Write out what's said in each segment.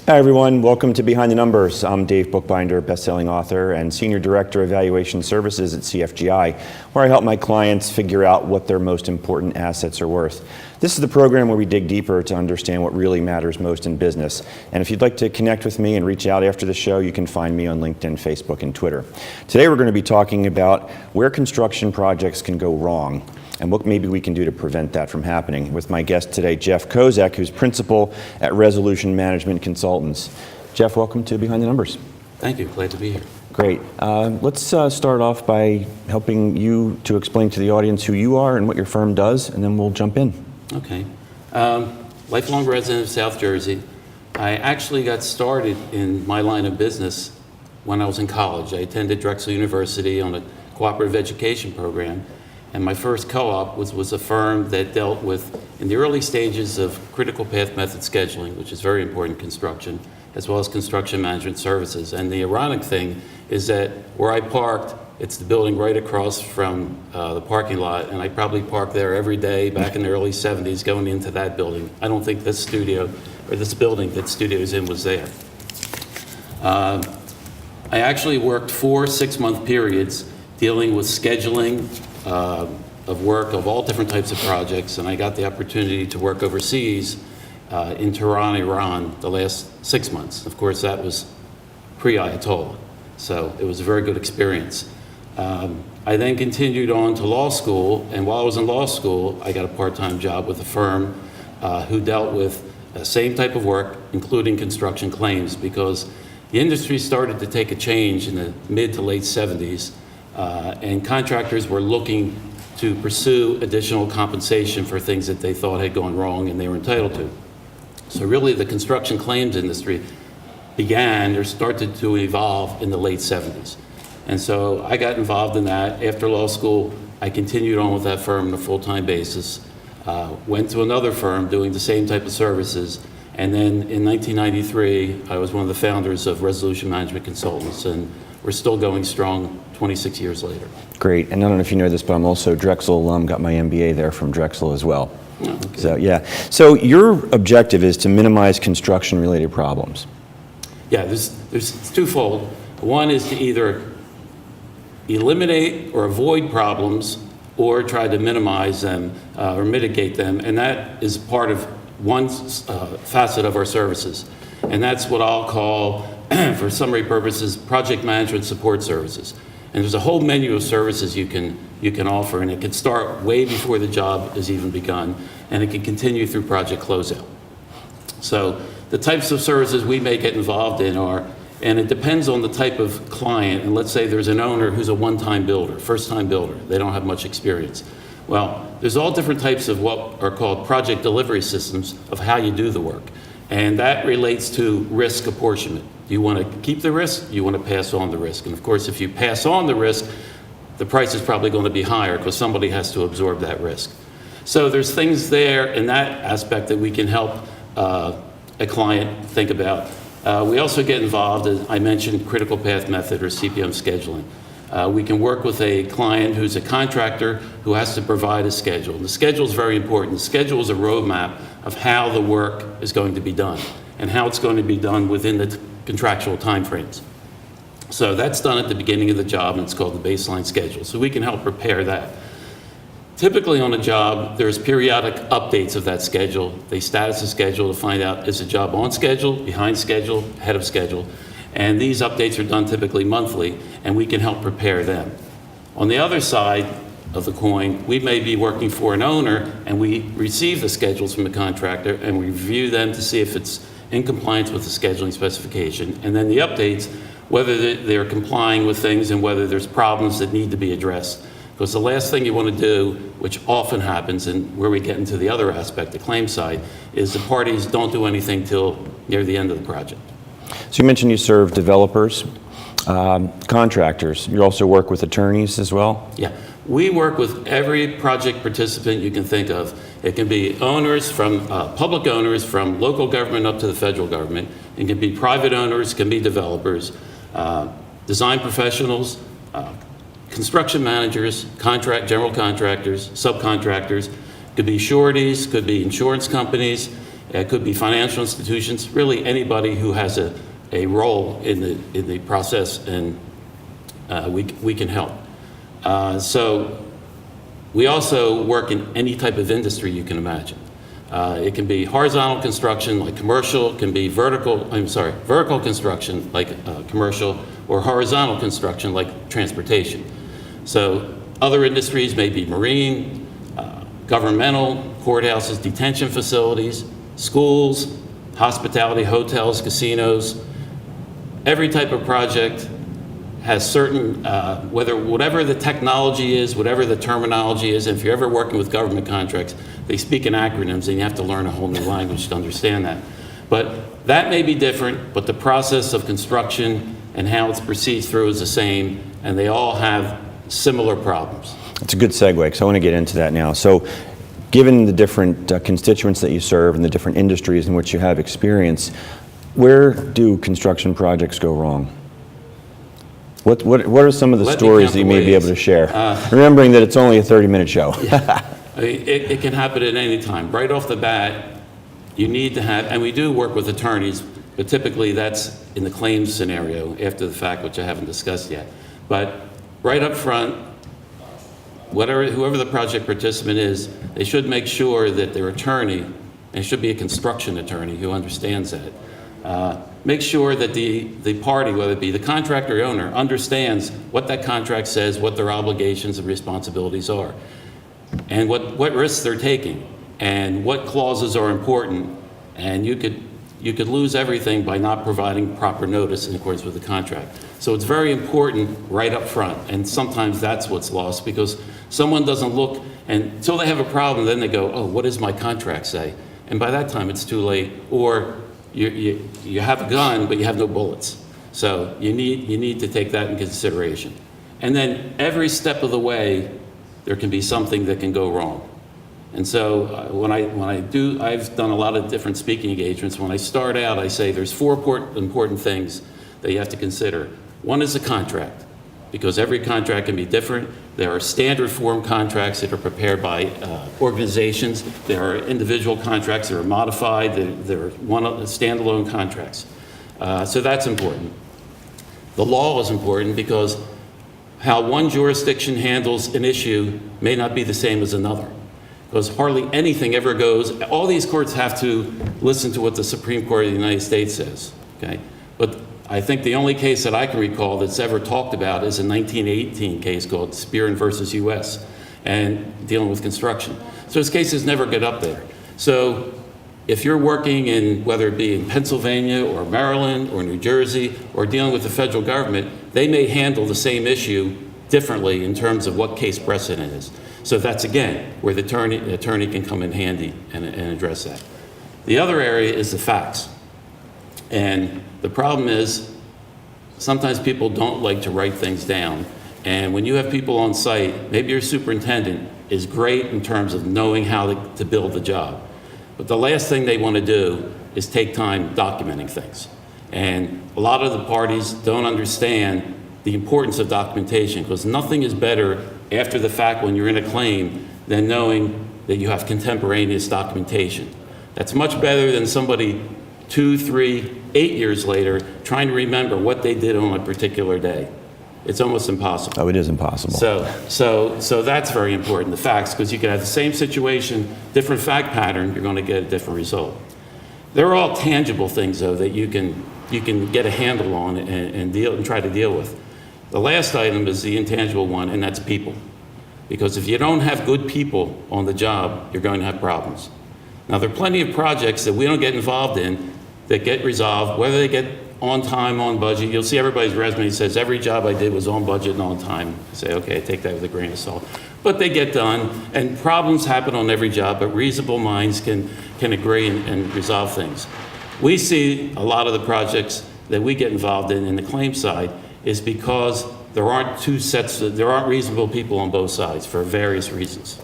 Hi everyone, welcome to Behind the Numbers. I'm Dave Bookbinder, best-selling author and Senior Director of Valuation Services at CFGI, where I help my clients figure out what their most important assets are worth. This is the program where we dig deeper to understand what really matters most in business. And if you'd like to connect with me and reach out after the show, you can find me on LinkedIn, Facebook, and Twitter. Today we're going to be talking about where construction projects can go wrong and what maybe we can do to prevent that from happening. With my guest today, Jeff Kozek, who's principal at Resolution Management Consultants. Jeff, welcome to Behind the Numbers. Thank you, glad to be here. Great. Let's start off by helping you to explain to the audience who you are and what your firm does, and then we'll jump in. Okay. Lifelong resident of South Jersey. I actually got started in my line of business when I was in college. I attended Drexel University on a cooperative education program. And my first co-op was a firm that dealt with, in the early stages of critical path method scheduling, which is very important in construction, as well as construction management services. And the ironic thing is that where I parked, it's the building right across from the parking lot, and I probably parked there every day back in the early 70s going into that building. I don't think this studio, or this building that studio's in was there. I actually worked 4 6-month periods dealing with scheduling of work of all different types of projects, and I got the opportunity to work overseas in Tehran, Iran, the last 6 months. Of course, that was pre-Ayatollah, so it was a very good experience. I then continued on to law school, and while I was in law school, I got a part-time job with a firm who dealt with the same type of work, including construction claims, because the industry started to take a change in the mid to late 70s. And contractors were looking to pursue additional compensation for things that they thought had gone wrong and they were entitled to. So really the construction claims industry began or started to evolve in the late 70s. And so I got involved in that. After law school, I continued on with that firm on a full-time basis, went to another firm doing the same type of services, and then in 1993, I was one of the founders of Resolution Management Consultants, and we're still going strong 26 years later. Great, and I don't know if you know this, but I'm also a Drexel alum, got my MBA there from Drexel as well. Oh, okay. So yeah, so your objective is to minimize construction-related problems. Yeah, there's twofold. One is to either eliminate or avoid problems or try to minimize them or mitigate them, and that is part of one facet of our services. And that's what I'll call, for summary purposes, project management support services. And there's a whole menu of services you can offer, and it can start way before the job is even begun, and it can continue through project closeout. So the types of services we may get involved in are, and it depends on the type of client, and let's say there's an owner who's a one-time builder, first-time builder, they don't have much experience. Well, there's all different types of what are called project delivery systems of how you do the work, and that relates to risk apportionment. Do you want to keep the risk? Do you want to pass on the risk? And of course, if you pass on the risk, the price is probably going to be higher because somebody has to absorb that risk. So there's things there in that aspect that we can help a client think about. We also get involved, as I mentioned, critical path method or CPM scheduling. We can work with a client who's a contractor who has to provide a schedule. The schedule is very important. The schedule is a roadmap of how the work is going to be done and how it's going to be done within the contractual timeframes. So that's done at the beginning of the job, and it's called the baseline schedule. So we can help prepare that. Typically on a job, there's periodic updates of that schedule. They status the schedule to find out, is the job on schedule, behind schedule, ahead of schedule? And these updates are done typically monthly, and we can help prepare them. On the other side of the coin, we may be working for an owner, and we receive the schedules from the contractor, and we review them to see if it's in compliance with the scheduling specification, and then the updates, whether they're complying with things and whether there's problems that need to be addressed. Because the last thing you want to do, which often happens, and where we get into the other aspect, the claim side, is the parties don't do anything till near the end of the project. So you mentioned you serve developers, contractors. You also work with attorneys as well? Yeah. We work with every project participant you can think of. It can be owners from public owners from local government up to the federal government. It can be private owners, it can be developers, design professionals, construction managers, general contractors, subcontractors. Could be sureties, could be insurance companies, It could be financial institutions, really anybody who has a role in the process, and we can help. So we also work in any type of industry you can imagine. It can be horizontal construction like commercial, it can be vertical construction like commercial, or horizontal construction like transportation. So other industries may be marine, governmental, courthouses, detention facilities, schools, hospitality, hotels, casinos. Every type of project has certain, whatever the technology is, whatever the terminology is, and if you're ever working with government contracts, they speak in acronyms and you have to learn a whole new language to understand that. But that may be different, but the process of construction and how it's proceeds through is the same, and they all have similar problems. It's a good segue, because I want to get into that now. So, given the different constituents that you serve and the different industries in which you have experience, where do construction projects go wrong? What are some of the stories that you may be able to share? Remembering that it's only a 30-minute show. Yeah. I mean, it can happen at any time. Right off the bat, you need to have, and we do work with attorneys, but typically that's in the claims scenario after the fact, which I haven't discussed yet. But right up front, whoever the project participant is, they should make sure that their attorney, and it should be a construction attorney who understands that, make sure that the party, whether it be the contractor or owner, understands what that contract says, what their obligations and responsibilities are, and what risks they're taking, and what clauses are important. And you could lose everything by not providing proper notice in accordance with the contract. So it's very important right up front, and sometimes that's what's lost, because someone doesn't look, and until they have a problem, then they go, oh, what does my contract say? And by that time, it's too late. Or you have a gun, but you have no bullets. So you need to take that in consideration. And then every step of the way, there can be something that can go wrong. And so I've done a lot of different speaking engagements. When I start out, I say there's four important things that you have to consider. One is the contract, because every contract can be different. There are standard form contracts that are prepared by organizations. There are individual contracts that are modified. There are standalone contracts. So that's important. The law is important, because how one jurisdiction handles an issue may not be the same as another, because hardly anything ever goes. All these courts have to listen to what the Supreme Court of the United States says, okay? But I think the only case that I can recall that's ever talked about is a 1918 case called Spearn versus U.S. and dealing with construction. So those cases never get up there. So if you're working in, whether it be in Pennsylvania or Maryland or New Jersey, or dealing with the federal government, they may handle the same issue differently in terms of what case precedent is. So that's, again, where the attorney can come in handy and address that. The other area is the facts. And the problem is, sometimes people don't like to write things down. And when you have people on site, maybe your superintendent is great in terms of knowing how to build the job. But the last thing they want to do is take time documenting things. And a lot of the parties don't understand the importance of documentation, because nothing is better after the fact when you're in a claim than knowing that you have contemporaneous documentation. That's much better than somebody 2, 3, 8 years later trying to remember what they did on a particular day. It's almost impossible. Oh, it is impossible. So that's very important, the facts, because you could have the same situation, different fact pattern, you're going to get a different result. They're all tangible things, though, that you can get a handle on and try to deal with. The last item is the intangible one, and that's people. Because if you don't have good people on the job, you're going to have problems. Now, there are plenty of projects that we don't get involved in that get resolved, whether they get on time, on budget. You'll see everybody's resume says, every job I did was on budget and on time. You say, okay, I take that with a grain of salt. But they get done, and problems happen on every job, but reasonable minds can agree and resolve things. We see a lot of the projects that we get involved in the claim side is because there aren't reasonable people on both sides for various reasons.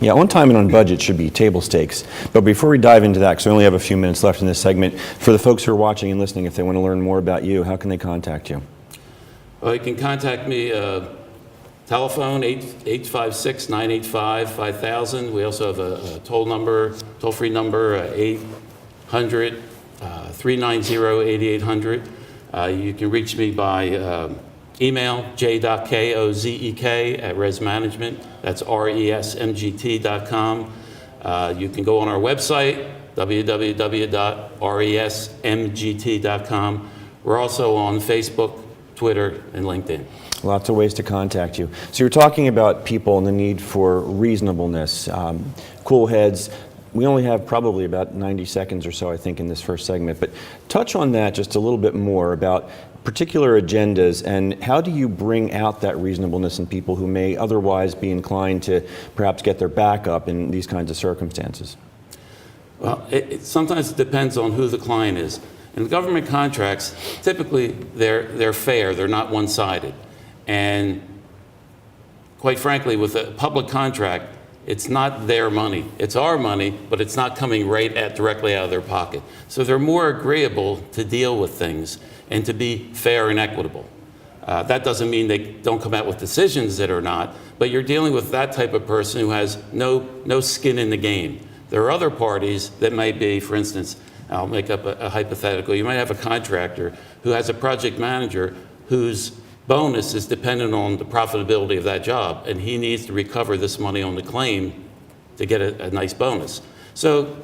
Yeah, on time and on budget should be table stakes. But before we dive into that, because we only have a few minutes left in this segment, for the folks who are watching and listening, if they want to learn more about you, how can they contact you? Well, you can contact me Telephone, 856-985-5000. We also have a toll-free number, 800-390-8800. You can reach me by email, j.kozek@resmanagement. That's resmgt.com. You can go on our website, www.resmgt.com. We're also on Facebook, Twitter, and LinkedIn. Lots of ways to contact you. So you're talking about people and the need for reasonableness, cool heads. We only have probably about 90 seconds or so, I think, in this first segment, but touch on that just a little bit more about particular agendas and how do you bring out that reasonableness in people who may otherwise be inclined to perhaps get their back up in these kinds of circumstances? Well, sometimes it depends on who the client is. In government contracts, typically they're fair, they're not one-sided. And quite frankly, with a public contract, it's not their money. It's our money, but it's not coming directly out of their pocket. So they're more agreeable to deal with things and to be fair and equitable. That doesn't mean they don't come out with decisions that are not, but you're dealing with that type of person who has no skin in the game. There are other parties that might be, for instance, I'll make up a hypothetical. You might have a contractor who has a project manager whose bonus is dependent on the profitability of that job, and he needs to recover this money on the claim to get a nice bonus. So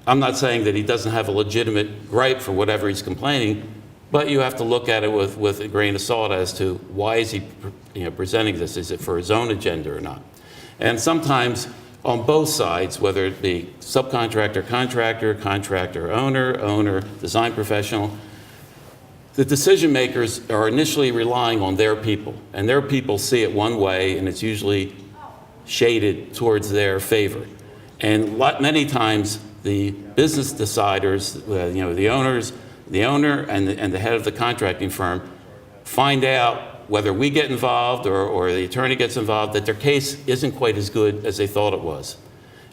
I'm not saying that he doesn't have a legitimate gripe for whatever he's complaining, but you have to look at it with a grain of salt as to why is he presenting this? Is it for his own agenda or not? And sometimes on both sides, whether it be subcontractor, contractor, owner, design professional, the decision makers are initially relying on their people, and their people see it one way, and it's usually shaded towards their favor. And many times, the business deciders, the owner and the head of the contracting firm, find out whether we get involved or the attorney gets involved that their case isn't quite as good as they thought it was.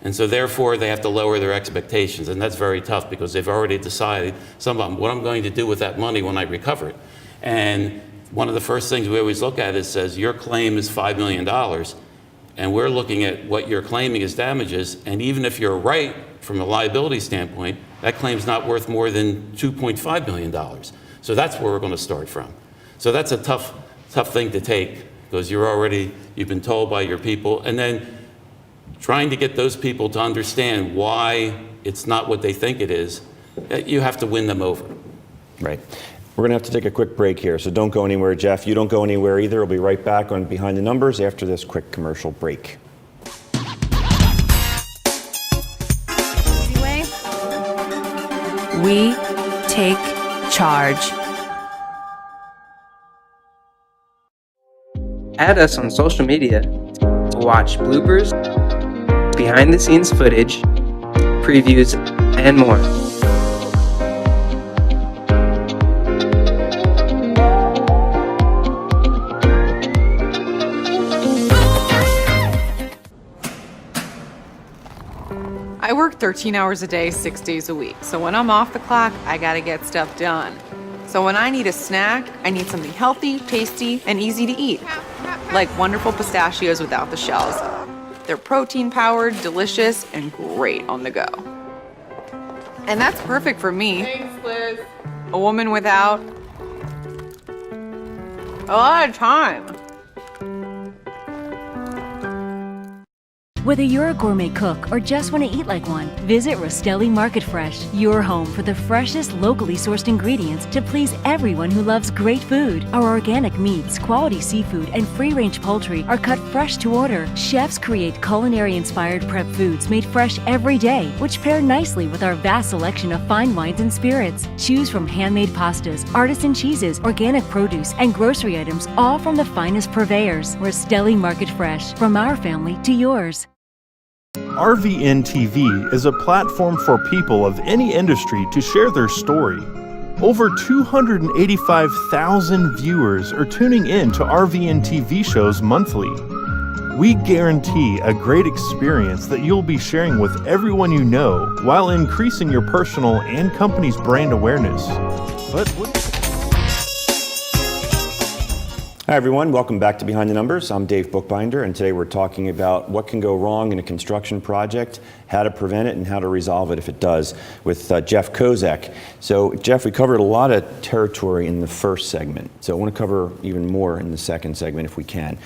And so therefore, they have to lower their expectations. And that's very tough because they've already decided, some of them, what I'm going to do with that money when I recover it. And one of the first things we always look at is says, your claim is $5 million. And we're looking at what you're claiming as damages. And even if you're right from a liability standpoint, that claim's not worth more than $2.5 million. So that's where we're going to start from. So that's a tough thing to take because you've been told by your people. And then trying to get those people to understand why it's not what they think it is, you have to win them over. Right. We're going to have to take a quick break here, so don't go anywhere, Jeff. You don't go anywhere either. We'll be right back on Behind the Numbers after this quick commercial break. We take charge. Add us on social media to watch bloopers, behind-the-scenes footage, previews, and more. I work 13 hours a day, 6 days a week. So when I'm off the clock, I gotta get stuff done. So when I need a snack, I need something healthy, tasty, and easy to eat. Like wonderful pistachios without the shells. They're protein-powered, delicious, and great on the go. And that's perfect for me. Thanks, Liz. A woman without a lot of time. Whether you're a gourmet cook or just want to eat like one, visit Rostelli Market Fresh, your home for the freshest, locally sourced ingredients to please everyone who loves great food. Our organic meats, quality seafood, and free-range poultry are cut fresh to order. Chefs create culinary-inspired prep foods made fresh every day, which pair nicely with our vast selection of fine wines and spirits. Choose from handmade pastas, artisan cheeses, organic produce, and grocery items, all from the finest purveyors. Rostelli Market Fresh, from our family to yours. RVN TV is a platform for people of any industry to share their story. Over 285,000 viewers are tuning in to RVN TV shows monthly. We guarantee a great experience that you'll be sharing with everyone you know while increasing your personal and company's brand awareness. But Hi, everyone. Welcome back to Behind the Numbers. I'm Dave Bookbinder, and today we're talking about what can go wrong in a construction project, how to prevent it, and how to resolve it if it does, with Jeff Kozek. So, Jeff, we covered a lot of territory in the first segment, so I want to cover even more in the second segment if we can.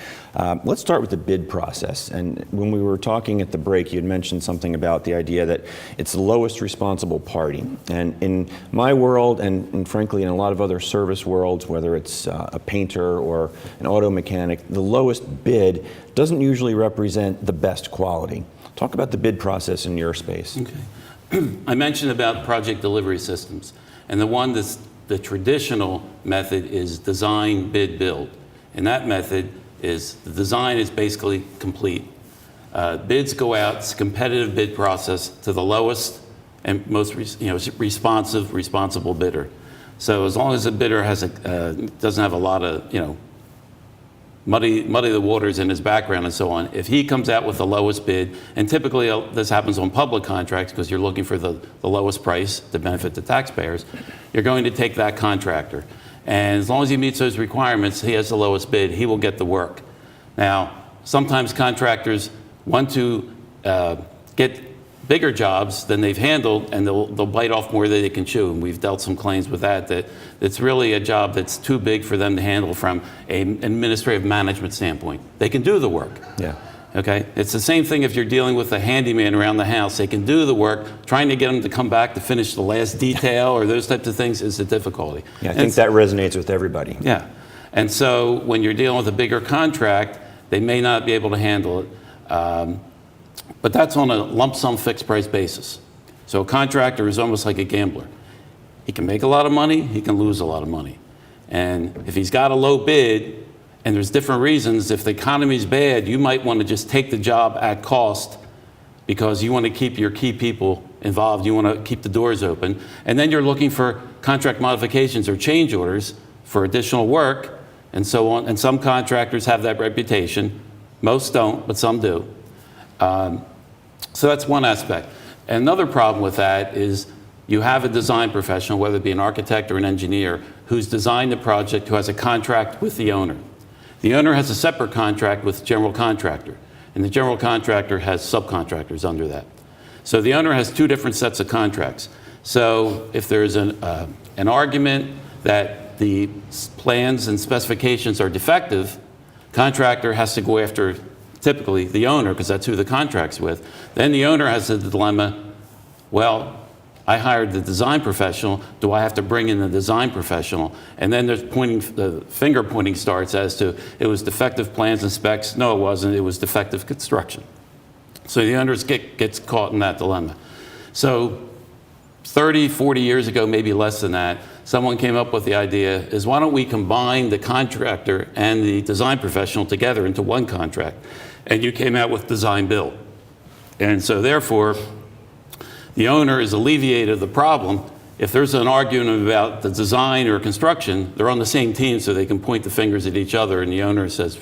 Let's start with the bid process. And when we were talking at the break, you had mentioned something about the idea that it's the lowest responsible party. And in my world, and frankly in a lot of other service worlds, whether it's a painter or an auto mechanic, the lowest bid doesn't usually represent the best quality. Talk about the bid process in your space. Okay. I mentioned about project delivery systems, and the traditional method is design, bid, build. And that method is the design is basically complete. Bids go out, it's a competitive bid process to the lowest and most responsible bidder. So as long as the bidder has doesn't have a lot of muddy the waters in his background and so on, if he comes out with the lowest bid, and typically this happens on public contracts because you're looking for the lowest price to benefit the taxpayers, you're going to take that contractor. And as long as he meets those requirements, he has the lowest bid, he will get the work. Now, sometimes contractors want to get bigger jobs than they've handled, and they'll bite off more than they can chew. And we've dealt some claims with that it's really a job that's too big for them to handle from an administrative management standpoint. They can do the work. Yeah. Okay? It's the same thing if you're dealing with a handyman around the house. They can do the work. Trying to get them to come back to finish the last detail or those types of things is the difficulty. Yeah, I think that resonates with everybody. Yeah. And so when you're dealing with a bigger contract, they may not be able to handle it. But that's on a lump sum fixed price basis. So a contractor is almost like a gambler. He can make a lot of money, he can lose a lot of money. And if he's got a low bid, and there's different reasons, if the economy's bad, you might want to just take the job at cost because you want to keep your key people involved, you want to keep the doors open. And then you're looking for contract modifications or change orders for additional work and so on. And some contractors have that reputation. Most don't, but some do. So that's one aspect. Another problem with that is you have a design professional, whether it be an architect or an engineer, who's designed the project, who has a contract with the owner. The owner has a separate contract with the general contractor, and the general contractor has subcontractors under that. So the owner has two different sets of contracts. So if there's an argument that the plans and specifications are defective, contractor has to go after typically the owner, because that's who the contract's with. Then the owner has the dilemma, well, I hired the design professional, do I have to bring in the design professional? And then there's the finger pointing starts as to, it was defective plans and specs. No, it wasn't, it was defective construction. So the owner gets caught in that dilemma. So 30, 40 years ago, maybe less than that, someone came up with the idea is why don't we combine the contractor and the design professional together into one contract? And you came out with Designbuild. And so therefore, the owner is alleviated of the problem. If there's an argument about the design or construction, they're on the same team so they can point the fingers at each other, and the owner says,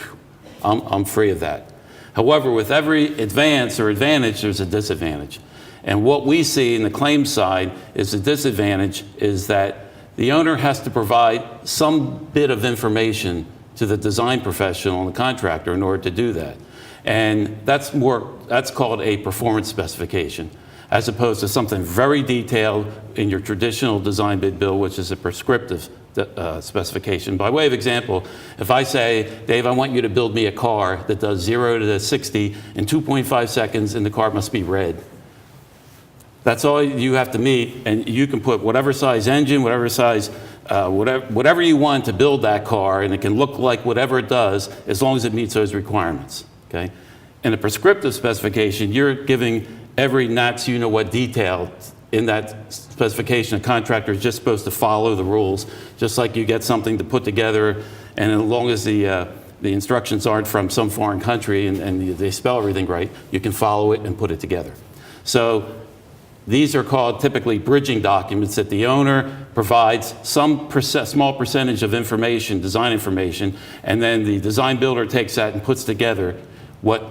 I'm free of that. However, with every advance or advantage, there's a disadvantage. And what we see in the claims side is the disadvantage is that the owner has to provide some bit of information to the design professional and the contractor in order to do that. And that's called a performance specification, as opposed to something very detailed in your traditional design bid build, which is a prescriptive specification. By way of example, if I say, Dave, I want you to build me a car that does 0 to 60 in 2.5 seconds, and the car must be red. That's all you have to meet, and you can put whatever size engine, whatever size, whatever you want to build that car, and it can look like whatever it does, as long as it meets those requirements. Okay? In a prescriptive specification, you're giving every not-you-know-what detail in that specification. A contractor is just supposed to follow the rules, just like you get something to put together, and as long as the instructions aren't from some foreign country and they spell everything right, you can follow it and put it together. So these are called typically bridging documents that the owner provides some small percentage of information, design information, and then the design builder takes that and puts together what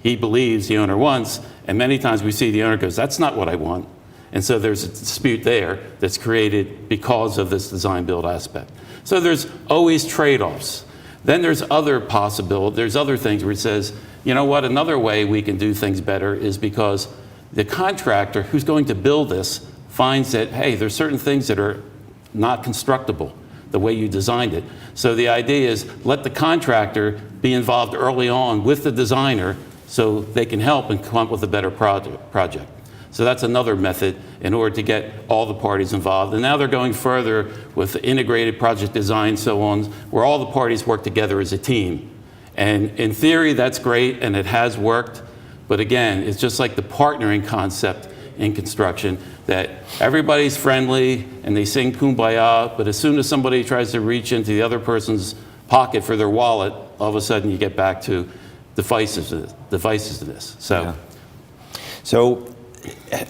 he believes the owner wants, and many times we see the owner goes, that's not what I want. And so there's a dispute there that's created because of this design build aspect. So there's always trade-offs. Then there's other possibility, there's other things where it says, you know what, another way we can do things better is because the contractor who's going to build this finds that, hey, there's certain things that are not constructible the way you designed it. So the idea is let the contractor be involved early on with the designer so they can help and come up with a better project. So that's another method in order to get all the parties involved. And now they're going further with integrated project design, so on, where all the parties work together as a team. And in theory, that's great, and it has worked. But again, it's just like the partnering concept in construction, that everybody's friendly and they sing Kumbaya, but as soon as somebody tries to reach into the other person's pocket for their wallet, all of a sudden you get back to divisiveness. So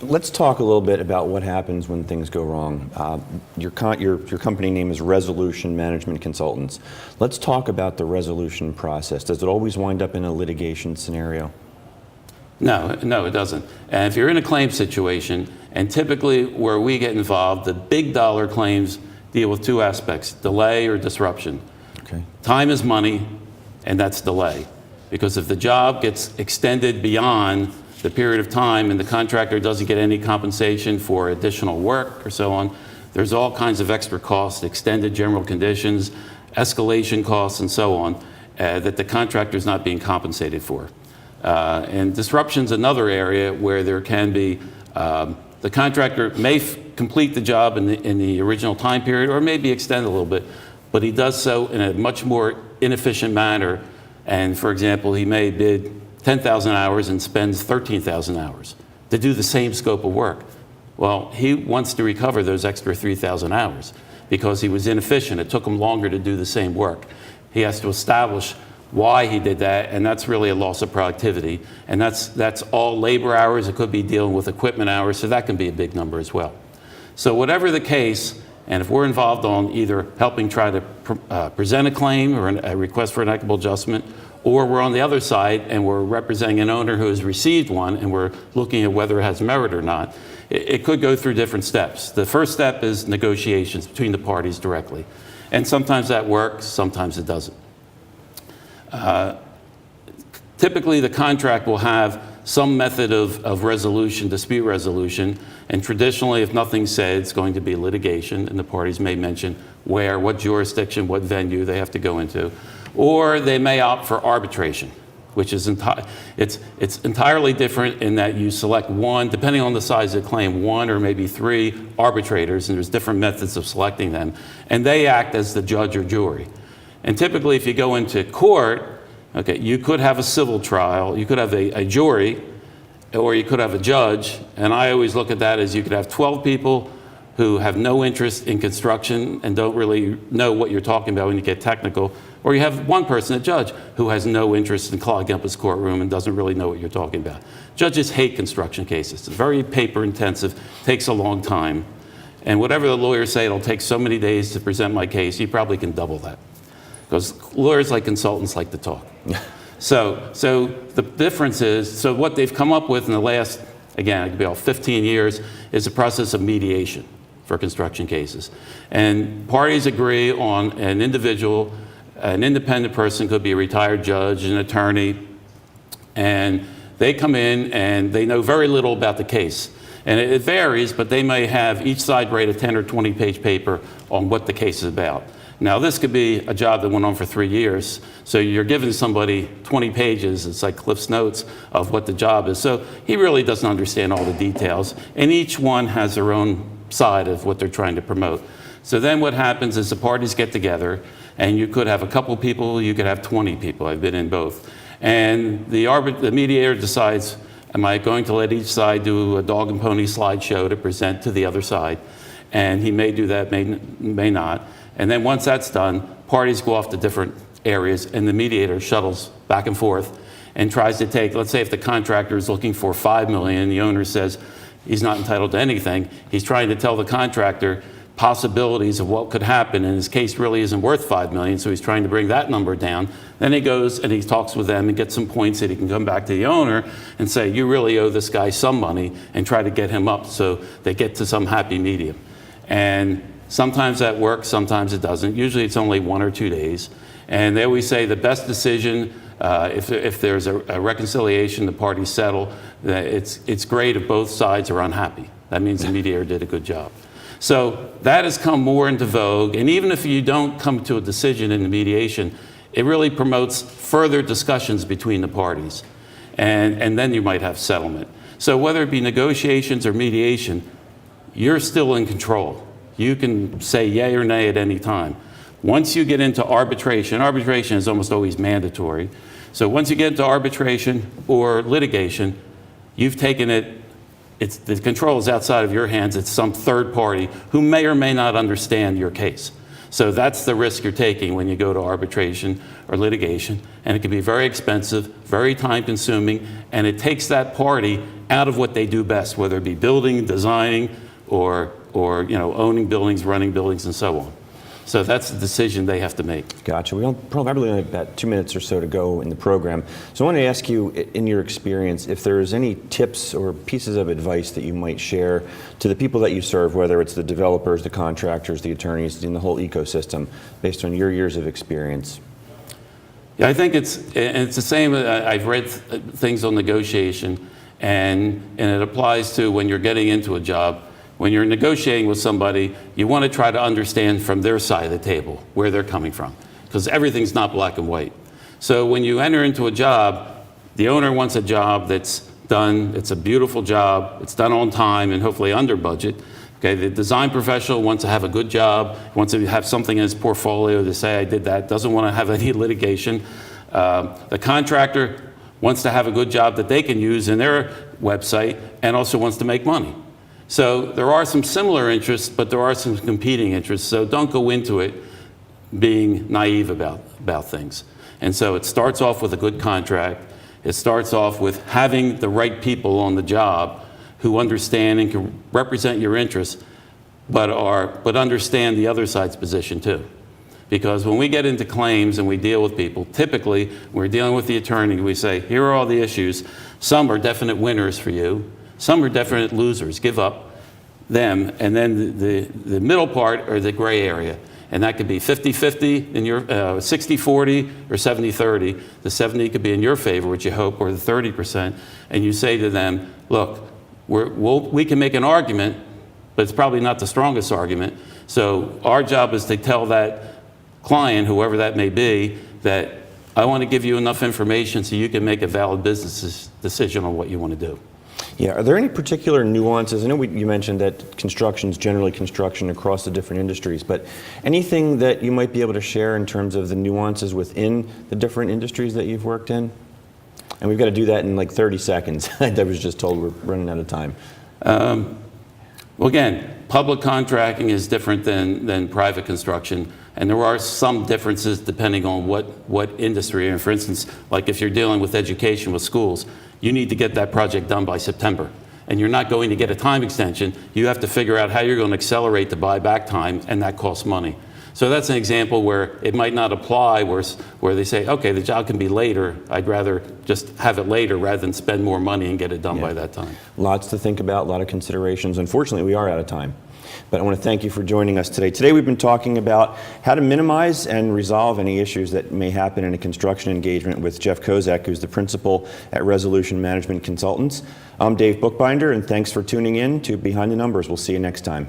let's talk a little bit about what happens when things go wrong. Your company name is Resolution Management Consultants. Let's talk about the resolution process. Does it always wind up in a litigation scenario? No, it doesn't. And if you're in a claim situation, and typically where we get involved, the big dollar claims deal with two aspects, delay or disruption. Okay. Time is money, and that's delay. Because if the job gets extended beyond the period of time and the contractor doesn't get any compensation for additional work or so on, there's all kinds of extra costs, extended general conditions, escalation costs, and so on, that the contractor is not being compensated for. And disruption's another area where there can be, the contractor may complete the job in the original time period or maybe extend a little bit, but he does so in a much more inefficient manner. And for example, he may bid 10,000 hours and spends 13,000 hours to do the same scope of work. Well, he wants to recover those extra 3,000 hours because he was inefficient. It took him longer to do the same work. He has to establish why he did that, and that's really a loss of productivity. And that's all labor hours. It could be dealing with equipment hours, so that can be a big number as well. So whatever the case, and if we're involved on either helping try to present a claim or a request for an equitable adjustment, or we're on the other side and we're representing an owner who has received one and we're looking at whether it has merit or not, it could go through different steps. The first step is negotiations between the parties directly. And sometimes that works, sometimes it doesn't. Typically, the contract will have some method of resolution, dispute resolution, and traditionally, if nothing's said, it's going to be litigation, and the parties may mention where, what jurisdiction, what venue they have to go into, or they may opt for arbitration, which is it's entirely different in that you select one, depending on the size of the claim, one or maybe three arbitrators, and there's different methods of selecting them, and they act as the judge or jury. And typically, if you go into court, okay, you could have a civil trial, you could have a jury, or you could have a judge, and I always look at that as you could have 12 people who have no interest in construction and don't really know what you're talking about when you get technical, or you have one person, a judge, who has no interest in clogging up his courtroom and doesn't really know what you're talking about. Judges hate construction cases. It's very paper intensive, takes a long time, and whatever the lawyers say, it'll take so many days to present my case, you probably can double that. Because lawyers like consultants like to talk. So the difference is, so what they've come up with in the last, again, it could be all 15 years, is a process of mediation for construction cases. And parties agree on an individual, an independent person, could be a retired judge, an attorney, and they come in and they know very little about the case. And it varies, but they may have each side write a 10 or 20 page paper on what the case is about. Now, this could be a job that went on for 3 years, so you're giving somebody 20 pages, it's like Cliff's Notes of what the job is. So he really doesn't understand all the details, and each one has their own side of what they're trying to promote. So then what happens is the parties get together, and you could have a couple people, you could have 20 people. I've been in both. And the mediator decides, am I going to let each side do a dog and pony slideshow to present to the other side? And he may do that, may not. And then once that's done, parties go off to different areas, and the mediator shuttles back and forth and tries to take, let's say if the contractor is looking for $5 million, the owner says he's not entitled to anything, he's trying to tell the contractor possibilities of what could happen, and his case really isn't worth $5 million, so he's trying to bring that number down. Then he goes and he talks with them and gets some points that he can come back to the owner and say, you really owe this guy some money, and try to get him up so they get to some happy medium. And Sometimes that works, sometimes it doesn't. Usually it's only 1 or 2 days. And they always say the best decision, if there's a reconciliation, the parties settle, that it's great if both sides are unhappy. That means the mediator did a good job. So that has come more into vogue, and even if you don't come to a decision in the mediation, it really promotes further discussions between the parties, and then you might have settlement. So whether it be negotiations or mediation, you're still in control. You can say yay or nay at any time. Once you get into arbitration is almost always mandatory. So once you get into arbitration or litigation, you've taken it, the control is outside of your hands. It's some third party who may or may not understand your case. So that's the risk you're taking when you go to arbitration or litigation. And it can be very expensive, very time consuming, and it takes that party out of what they do best, whether it be building, designing, or owning buildings, running buildings, and so on. So that's the decision they have to make. Gotcha. We probably only have about 2 minutes or so to go in the program. So I want to ask you, in your experience, if there's any tips or pieces of advice that you might share to the people that you serve, whether it's the developers, the contractors, the attorneys, in the whole ecosystem, based on your years of experience. Yeah, I think it's the same. I've read things on negotiation, and it applies to when you're getting into a job. When you're negotiating with somebody, you want to try to understand from their side of the table where they're coming from, because everything's not black and white. So when you enter into a job, the owner wants a job that's done, it's a beautiful job, it's done on time and hopefully under budget. Okay, the design professional wants to have a good job, wants to have something in his portfolio to say I did that, doesn't want to have any litigation. The contractor wants to have a good job that they can use in their website and also wants to make money. So there are some similar interests, but there are some competing interests. So don't go into it being naive about things. And so it starts off with a good contract. It starts off with having the right people on the job who understand and can represent your interests, but understand the other side's position too. Because when we get into claims and we deal with people, typically we're dealing with the attorney, we say, here are all the issues. Some are definite winners for you. Some are definite losers. Give up them. And then the middle part are the gray area. And that could be 50-50 in your 60-40 or 70-30. The 70 could be in your favor, which you hope, or the 30%. And you say to them, look, we can make an argument, but it's probably not the strongest argument. So our job is to tell that client, whoever that may be, that I want to give you enough information so you can make a valid business decision on what you want to do. Yeah, are there any particular nuances? I know you mentioned that construction is generally construction across the different industries, but anything that you might be able to share in terms of the nuances within the different industries that you've worked in? And we've got to do that in like 30 seconds. I was just told we're running out of time. Well, again, public contracting is different than private construction, and there are some differences depending on what industry. And for instance, like if you're dealing with education with schools, you need to get that project done by September. And you're not going to get a time extension. You have to figure out how you're going to accelerate the buyback time, and that costs money. So that's an example where it might not apply, where they say, okay, the job can be later. I'd rather just have it later rather than spend more money and get it done by that time. Lots to think about, a lot of considerations. Unfortunately, we are out of time. But I want to thank you for joining us today. Today we've been talking about how to minimize and resolve any issues that may happen in a construction engagement with Jeff Kozek, who's the principal at Resolution Management Consultants. I'm Dave Bookbinder, and thanks for tuning in to Behind the Numbers. We'll see you next time.